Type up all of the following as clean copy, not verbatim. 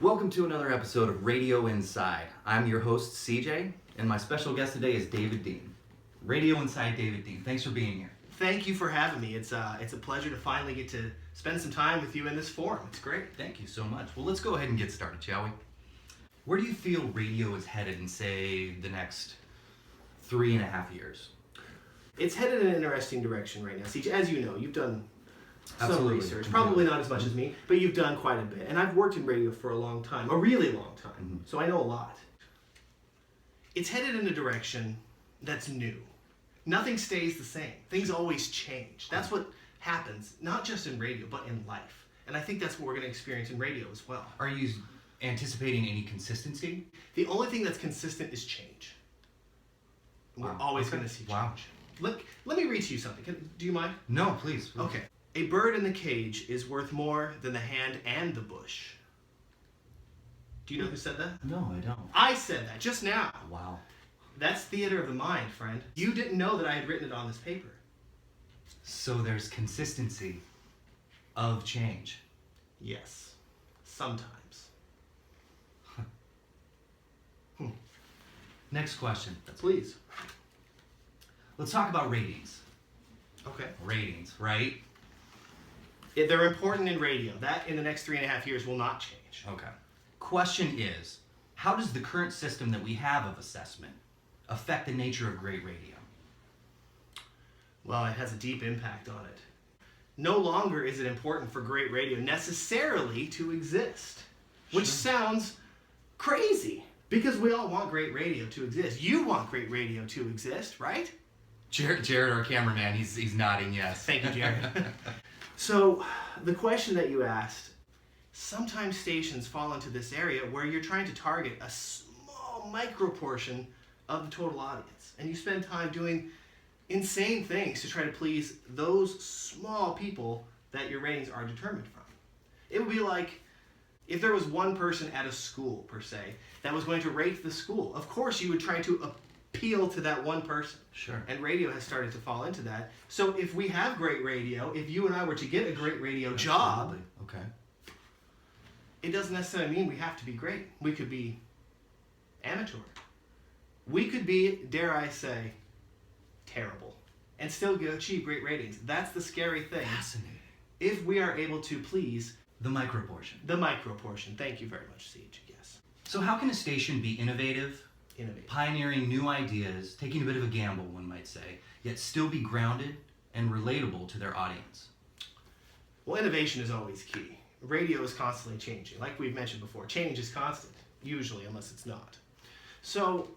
Welcome to another episode of Radio Inside. I'm your host, CJ, and my special guest today is David Dean. Radio Inside, David Dean. Thanks for being here. Thank you for having me. It's a pleasure to finally get to spend some time with you in this forum. It's great. Thank you so much. Well, let's go ahead and get started, shall we? Where do you feel radio is headed in, say, the next 3.5 years? It's headed in an interesting direction right now. CJ, as you know, you've done some Absolutely. research. Probably not as much as me, but you've done quite a bit. And I've worked in radio for a long time, a really long time. So I know a lot. It's headed in a direction that's new. Nothing stays the same. Things always change. That's what happens, not just in radio, but in life. And I think that's what we're going to experience in radio as well. Are you anticipating any consistency? The only thing that's consistent is change. And we're always going to see change. Wow. Let me read to you something. Do you mind? No, please. Okay. A bird in the cage is worth more than the hand and the bush. Do you know who said that? No, I don't. I said that just now. Wow. That's theater of the mind, friend. You didn't know that I had written it on this paper. So there's consistency of change. Yes. Sometimes. Next question. Please. Let's talk about ratings. Okay. Ratings, right? They're important in radio. That in the next 3.5 years will not change. Okay. Question is, how does the current system that we have of assessment affect the nature of great radio? Well, it has a deep impact on it. No longer is it important for great radio necessarily to exist, which sounds crazy because we all want great radio to exist. You want great radio to exist, right? Jared, our cameraman, he's nodding yes. Thank you, Jared. So, the question that you asked, sometimes stations fall into this area where you're trying to target a small micro portion of the total audience. And you spend time doing insane things to try to please those small people that your ratings are determined from. It would be like if there was one person at a school, per se, that was going to rate the school. Of course, you would try to appeal to that one person. Sure. And radio has started to fall into that. So if we have great radio, if you and I were to get a great radio job, okay, it doesn't necessarily mean we have to be great. We could be amateur. We could be, dare I say, terrible and still achieve great ratings. That's the scary thing. Fascinating. If we are able to please The micro portion. the micro portion. Thank you very much, Siege. Yes. So how can a station be innovative, Innovate. pioneering new ideas, taking a bit of a gamble, one might say, yet still be grounded and relatable to their audience? Well, innovation is always key. Radio is constantly changing. Like we've mentioned before, change is constant, usually, unless it's not. So,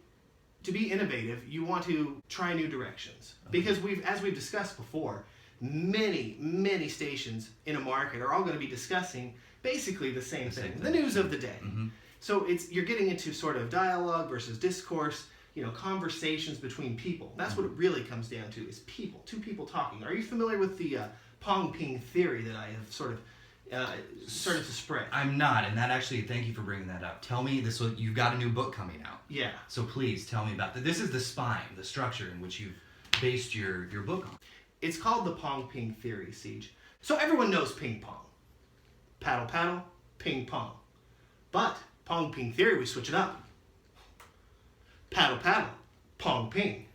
to be innovative, you want to try new directions. Because as we've discussed before, many stations in a market are all going to be discussing basically the same thing, the news of the day. Mm-hmm. So you're getting into sort of dialogue versus discourse, conversations between people. That's what it really comes down to, is people, two people talking. Are you familiar with the PoNg-PiNg ThEoRy that I have sort of started to spread? I'm not, and that actually, thank you for bringing that up. Tell me this. You've got a new book coming out. Yeah. So please tell me about that. This is the spine, the structure in which you've based your book on. It's called the PoNg-PiNg ThEoRy, Siege. So everyone knows ping pong. Paddle, paddle, ping pong. But PoNg-PiNg ThEoRy, we switch it up. Paddle, paddle, pong, ping.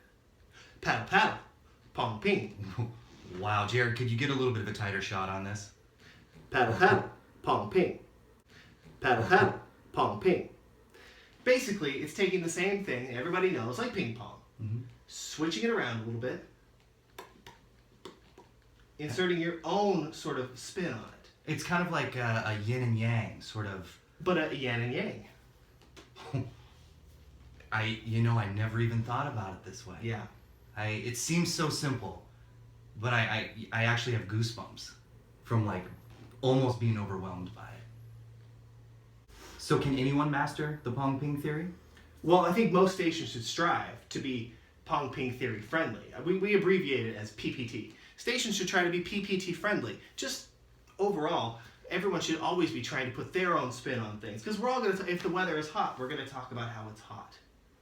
Paddle, paddle, pong, ping. Wow, Jared, could you get a little bit of a tighter shot on this? Paddle, paddle, pong, ping. Paddle, paddle, pong, ping. Basically, it's taking the same thing everybody knows, like ping pong, switching it around a little bit, inserting your own sort of spin on it. It's kind of like a yin and yang, sort of. But a yin and yang. I never even thought about it this way. Yeah. It seems so simple, but I actually have goosebumps from almost being overwhelmed by it. So can anyone master the PoNg-PiNg ThEoRy? Well, I think most stations should strive to be PoNg-PiNg ThEoRy friendly. We abbreviate it as PPT. Stations should try to be PPT friendly. Just overall, everyone should always be trying to put their own spin on things. Because we're all going to, if the weather is hot, we're going to talk about how it's hot.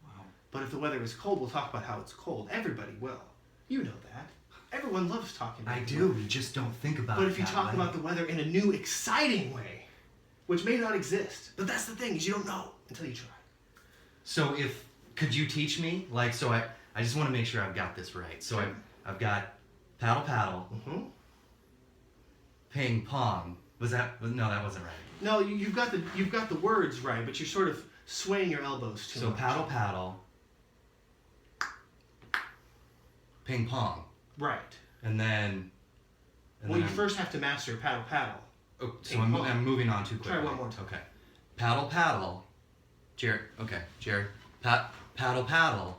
Wow. But if the weather is cold, we'll talk about how it's cold. Everybody will. You know that. Everyone loves talking about I the do, weather. we just don't think about it. But if you talk about the weather in a new, exciting way, which may not exist. But that's the thing, is you don't know until you try. So could you teach me? Like, so I just want to make sure I've got this right. So I've got paddle, paddle, ping, pong. No, that wasn't right. No, you've got the words right, but you're sort of swaying your elbows too much. So paddle, paddle, ping, pong. Right. And then... Well, you first have to master paddle, paddle. Oh, so I'm moving on too quickly. Try one more time. Okay. Paddle, paddle. Jared. Okay, Jared. Paddle, paddle.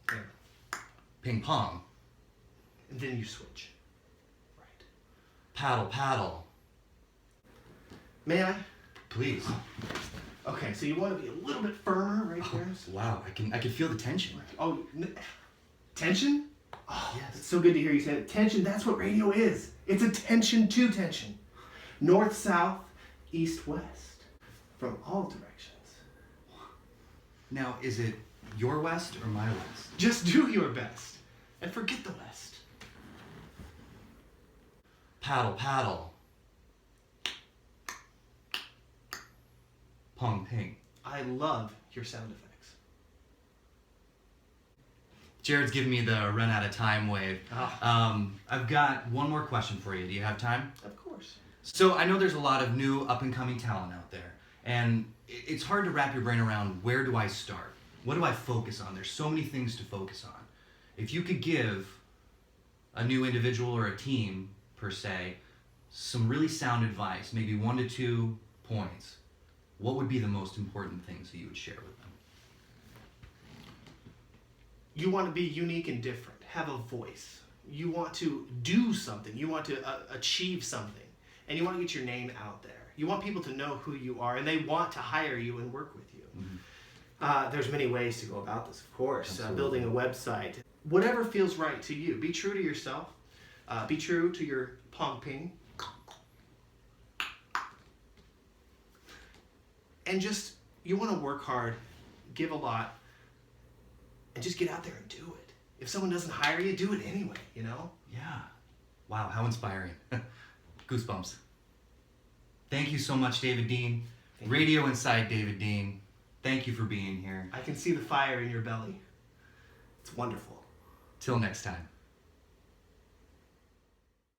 There. Ping, pong. And then you switch. Right. Paddle, paddle. May I? Please. Okay, so you want to be a little bit firmer right there. Wow, I can feel the tension. Oh, tension? Oh, yes. It's so good to hear you say it. Tension, that's what radio is. It's attention to tension. North, south, east, west. From all directions. Now, is it your west or my west? Just do your best. And forget the west. Paddle, paddle. PoNg-PiNg. I love your sound effects. Jared's giving me the run out of time wave. Oh. I've got one more question for you. Do you have time? Of course. So I know there's a lot of new up-and-coming talent out there, and it's hard to wrap your brain around where do I start? What do I focus on? There's so many things to focus on. If you could give a new individual or a team, per se, some really sound advice, maybe 1 to 2 points, what would be the most important things that you would share with them? You want to be unique and different. Have a voice. You want to do something. You want to achieve something. And you want to get your name out there. You want people to know who you are, and they want to hire you and work with you. Mm-hmm. There's many ways to go about this, of course. Building a website. Whatever feels right to you. Be true to yourself. Be true to your PoNg-PiNg. And just, you want to work hard, give a lot, and just get out there and do it. If someone doesn't hire you, do it anyway, you know? Yeah. Wow, how inspiring. Goosebumps. Thank you so much, David Dean. Radio Inside David Dean. Thank you for being here. I can see the fire in your belly. It's wonderful. Till next time.